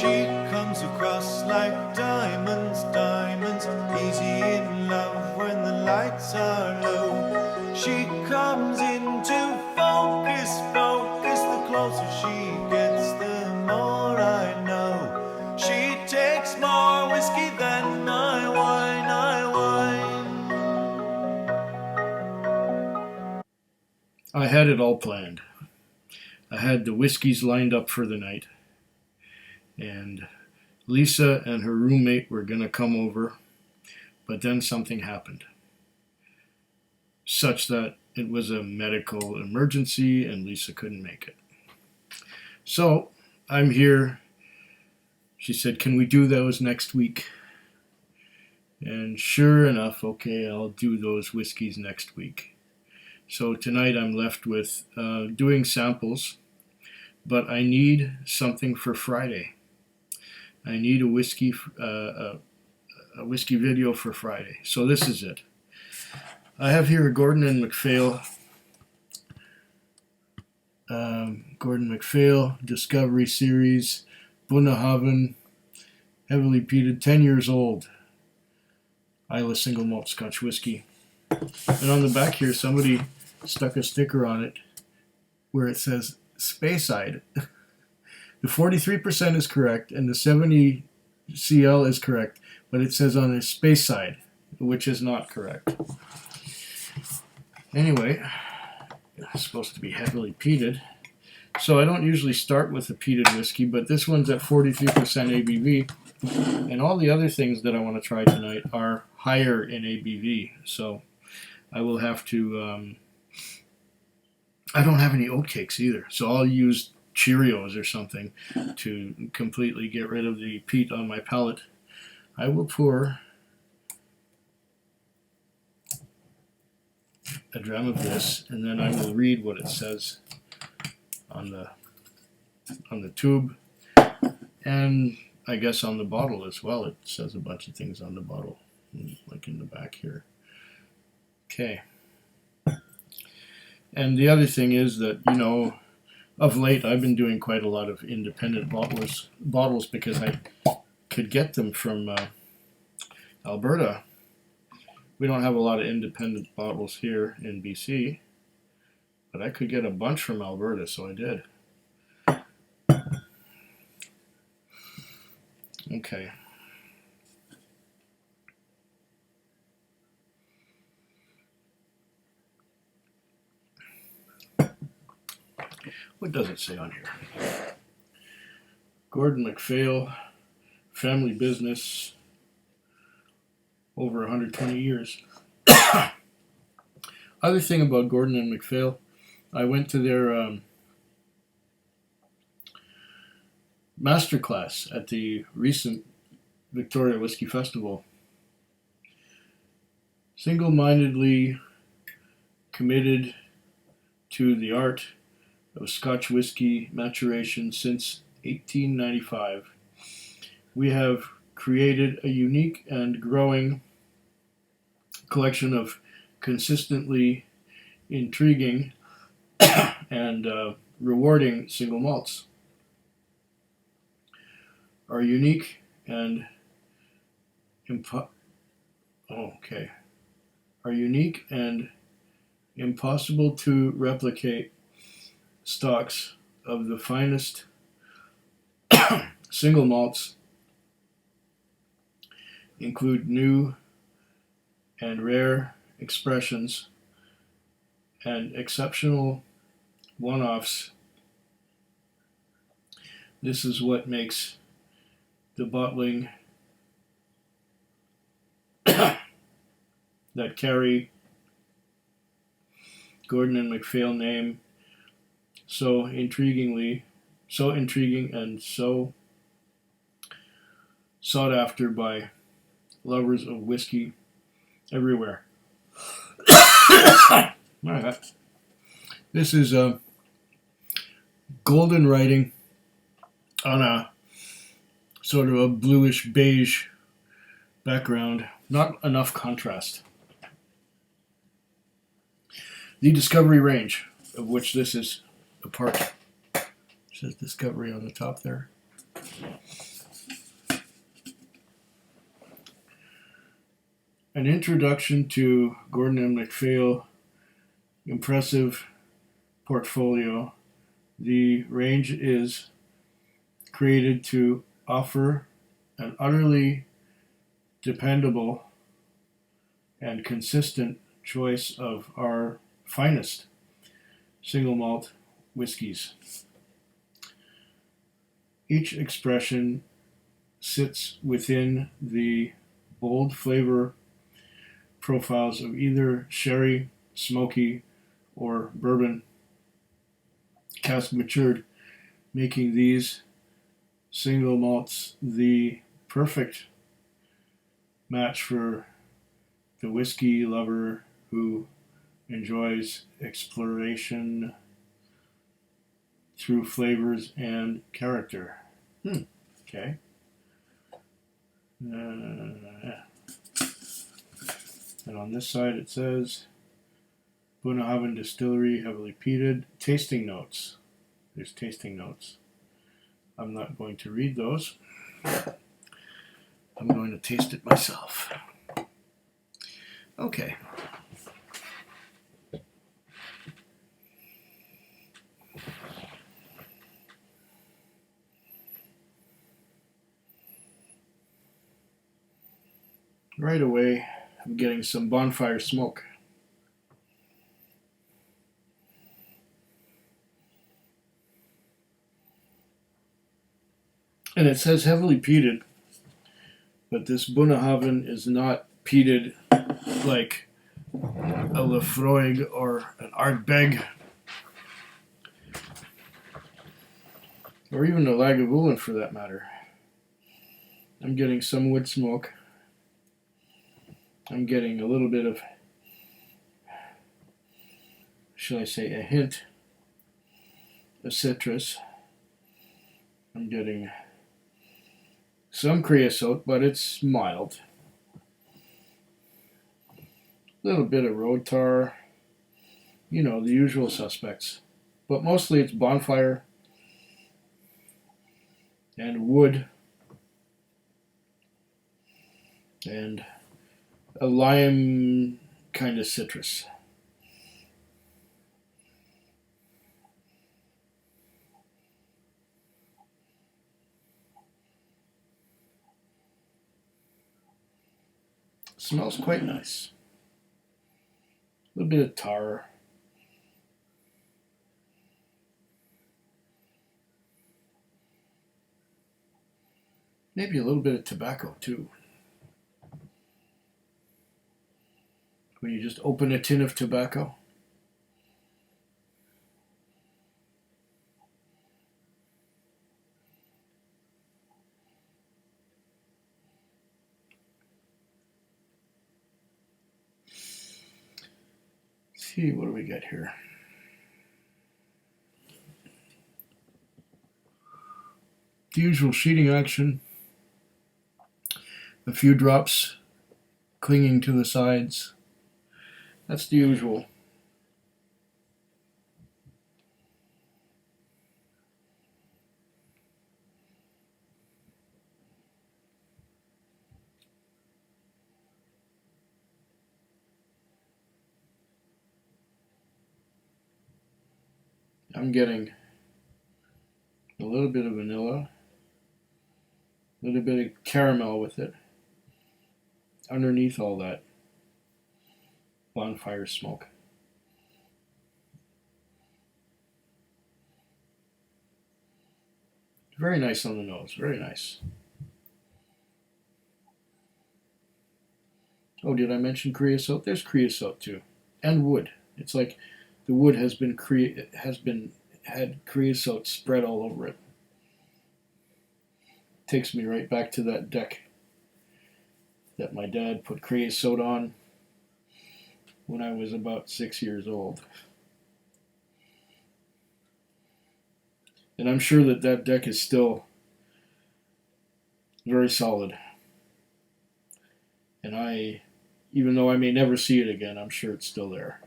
She comes across like diamonds, diamonds, easy in love when the lights are low. She comes into focus, focus, the closer she gets, the more I know. She takes more whiskey than my wine, I had it all planned. I had the whiskeys lined up for the night, and Lisa and her roommate were going to come over, but then something happened, such that it was a medical emergency and Lisa couldn't make it. So I'm here. She said, "Can we do those next week?" And sure enough, okay, I'll do those whiskeys next week. So tonight I'm left with doing samples, but I need something for Friday. I need a whiskey video for Friday. So this is it. I have here a Gordon and MacPhail Discovery Series, Bunnahabhain, heavily peated, 10 years old, Islay single malt Scotch whiskey. And on the back here, somebody stuck a sticker on it where it says Speyside. The 43% is correct and the 70 CL is correct, but it says on the Speyside, which is not correct. Anyway, it's supposed to be heavily peated. So I don't usually start with a peated whiskey, but this one's at 43% ABV. And all the other things that I want to try tonight are higher in ABV. So I will have to, I don't have any oatcakes either. So I'll use Cheerios or something to completely get rid of the peat on my palate. I will pour a dram of this, and then I will read what it says on the tube, and I guess on the bottle as well. It says a bunch of things on the bottle, like in the back here. Okay. And the other thing is that, you know, of late I've been doing quite a lot of independent bottles because I could get them from Alberta. We don't have a lot of independent bottles here in BC, but I could get a bunch from Alberta, so I did. Okay. What does it say on here? Gordon MacPhail, family business, over 120 years. Other thing about Gordon and MacPhail, I went to their masterclass at the recent Victoria Whisky Festival. Single-mindedly committed to the art of Scotch whiskey maturation since 1895. We have created a unique and growing collection of consistently intriguing and rewarding single malts. Our unique and impossible to replicate stocks of the finest single malts include new and rare expressions and exceptional one-offs. This is what makes the bottling that carry Gordon and MacPhail name so intriguing and so sought after by lovers of whiskey everywhere. Alright. This is a golden writing on a sort of a bluish beige background. Not enough contrast. The Discovery range, of which this is a part. It says Discovery on the top there. An introduction to Gordon and MacPhail impressive portfolio. The range is created to offer an utterly dependable and consistent choice of our finest single malt whiskies. Each expression sits within the bold flavor profiles of either sherry, smoky, or bourbon cask matured, making these single malts the perfect match for the whiskey lover who enjoys exploration through flavors and character. Okay. And on this side it says Bunnahabhain Distillery, heavily peated. Tasting notes. There's tasting notes. I'm not going to read those. I'm going to taste it myself. Okay. Right away, I'm getting some bonfire smoke. And it says heavily peated, but this Bunnahabhain is not peated like a Lefroy or an Ardbeg or even a Lagavulin for that matter. I'm getting some wood smoke. I'm getting a little bit of, shall I say, a hint of citrus. I'm getting some creosote, but it's mild. A little bit of road tar, you know, the usual suspects. But mostly it's bonfire and wood and a lime kind of citrus. Smells quite nice. A little bit of tar. Maybe a little bit of tobacco too. When you just open a tin of tobacco. Let's see, what do we got here? The usual sheeting action. A few drops clinging to the sides. That's the usual. I'm getting a little bit of vanilla, a little bit of caramel with it, underneath all that bonfire smoke. Very nice on the nose, very nice. Oh, did I mention creosote? There's creosote too, and wood. It's like the wood has had creosote spread all over it. Takes me right back to that deck that my dad put creosote on when I was about 6 years old. And I'm sure that that deck is still very solid. And even though I may never see it again, I'm sure it's still there.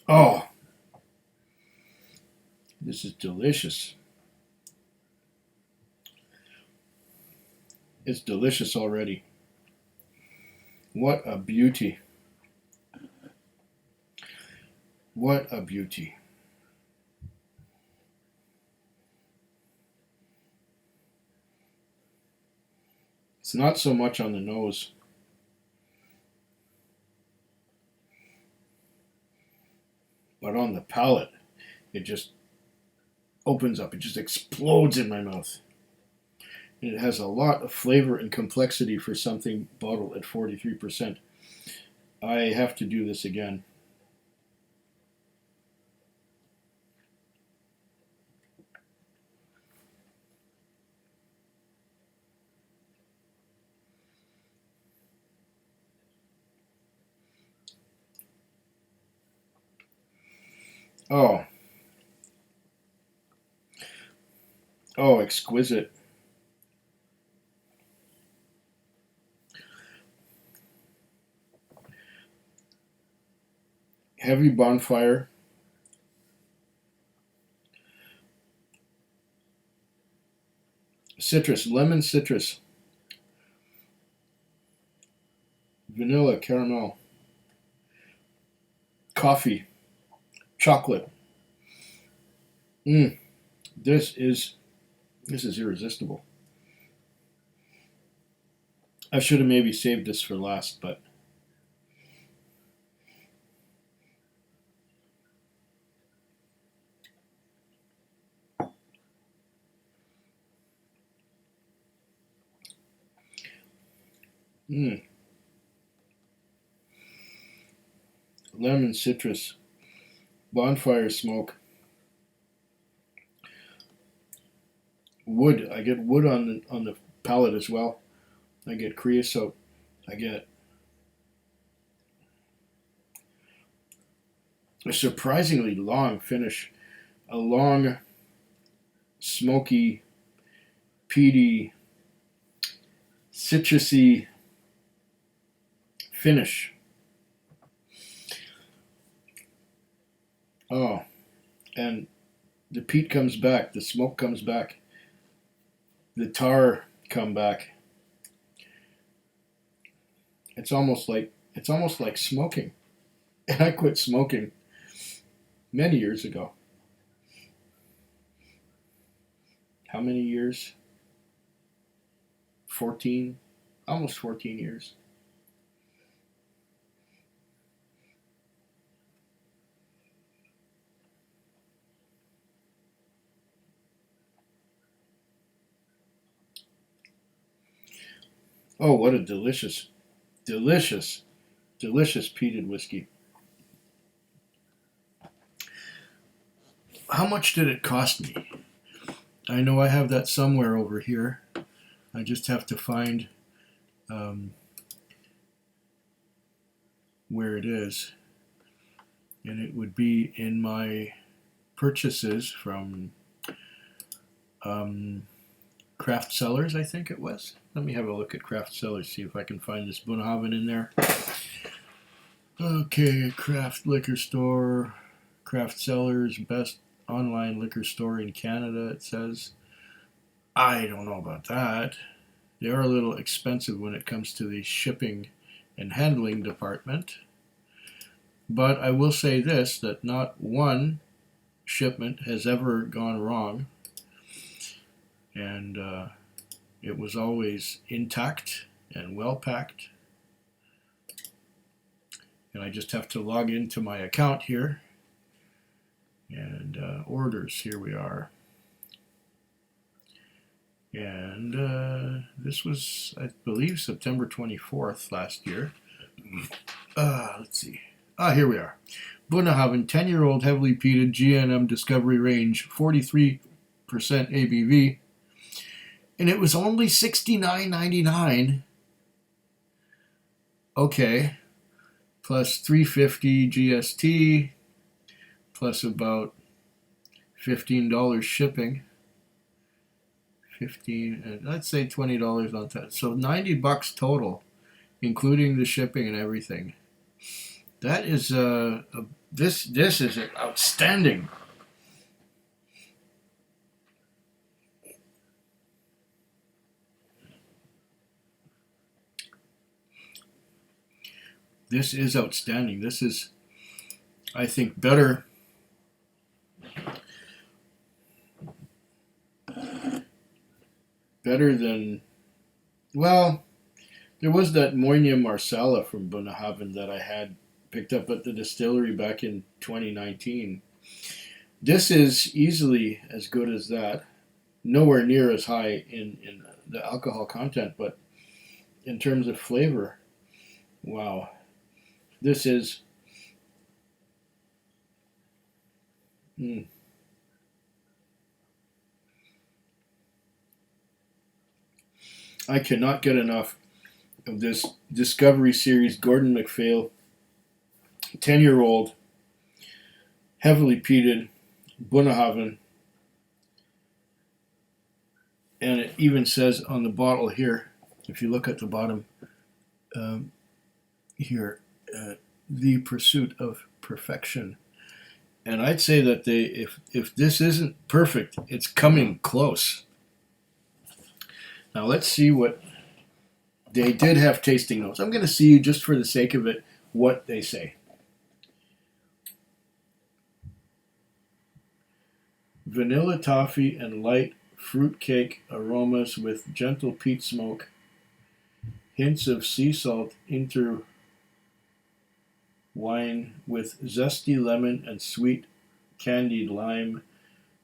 Oh, this is delicious. It's delicious already. What a beauty. What a beauty. It's not so much on the nose. But on the palate, it just opens up. It just explodes in my mouth. And it has a lot of flavor and complexity for something bottled at 43%. I have to do this again. Oh. Oh, exquisite. Heavy bonfire. Citrus, lemon citrus. Vanilla, caramel. Coffee. Chocolate. This is irresistible. I should have maybe saved this for last, but lemon citrus, bonfire smoke, wood. I get wood on the palate as well. I get creosote. I get a surprisingly long finish, a long, smoky, peaty, citrusy finish. Oh, and the peat comes back, the smoke comes back, the tar come back. It's almost like smoking. And I quit smoking many years ago. How many years? 14, almost 14 years. Oh, what a delicious, delicious, delicious peated whiskey. How much did it cost me? I know I have that somewhere over here. I just have to find where it is. And it would be in my purchases from Craft Cellars, I think it was. Let me have a look at Craft Cellars, see if I can find this Bunnahabhain in there. Okay, Craft Liquor Store, Craft Cellars, best online liquor store in Canada, it says. I don't know about that. They are a little expensive when it comes to the shipping and handling department. But I will say this, that not one shipment has ever gone wrong. And it was always intact and well packed. And I just have to log into my account here. And orders, here we are. And this was, I believe, September 24th last year. Let's see. Here we are. Bunnahabhain, 10-year-old heavily peated GNM Discovery Range, 43% ABV. And it was only $69.99. Okay. Plus $3.50 GST. Plus about $15 shipping. 15, and let's say $20 on that. So $90 total, including the shipping and everything. That is this is outstanding. This is outstanding. This is, I think, better than, well, there was that Moynia Marsala from Bunnahabhain that I had picked up at the distillery back in 2019. This is easily as good as that. Nowhere near as high in the alcohol content, but in terms of flavor, wow. This is I cannot get enough of this Discovery Series Gordon MacPhail 10-year-old heavily peated Bunnahabhain, and it even says on the bottle here, if you look at the bottom here, the pursuit of perfection. And I'd say that if this isn't perfect, it's coming close. Now let's see what they did have tasting notes. I'm going to see, just for the sake of it, what they say. Vanilla toffee and light fruitcake aromas with gentle peat smoke, hints of sea salt interwine with zesty lemon and sweet candied lime,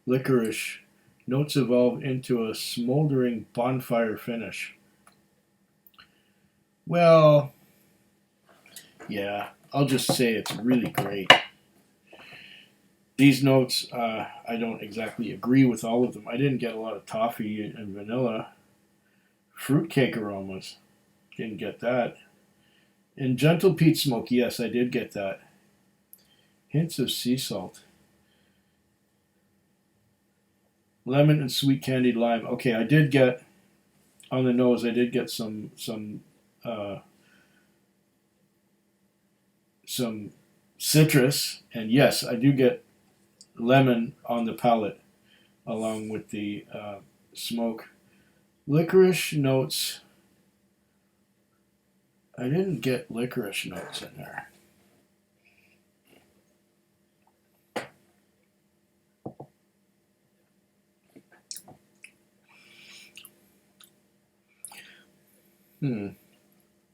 licorice. Notes evolve into a smoldering bonfire finish. Well, yeah, I'll just say it's really great. These notes, I don't exactly agree with all of them. I didn't get a lot of toffee and vanilla. Fruitcake aromas, didn't get that. And gentle peat smoke, yes, I did get that. Hints of sea salt. Lemon and sweet candied lime. Okay, I did get, on the nose, I did get some citrus, and yes, I do get lemon on the palate, along with the smoke. Licorice notes. I didn't get licorice notes in there.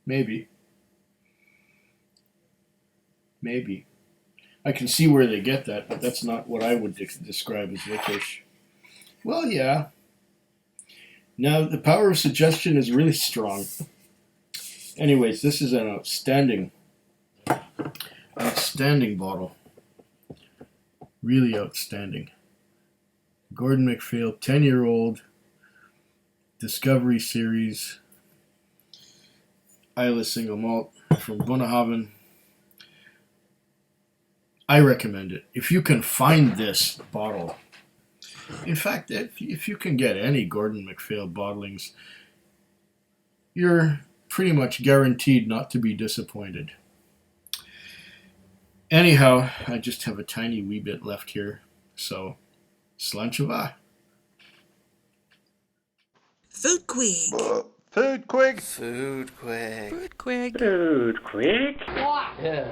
Maybe. I can see where they get that, but that's not what I would describe as licorice. Well, yeah. Now, the power of suggestion is really strong. Anyways, this is an outstanding bottle. Really outstanding. Gordon MacPhail, 10-year-old, Discovery Series, Islay single malt from Bunnahabhain. I recommend it. If you can find this bottle, in fact, if you can get any Gordon MacPhail bottlings, you're pretty much guaranteed not to be disappointed. Anyhow, I just have a tiny wee bit left here, so slanchava. Food Quig. Food Quig. Food Quig. Food Quig. Food quick. Yeah.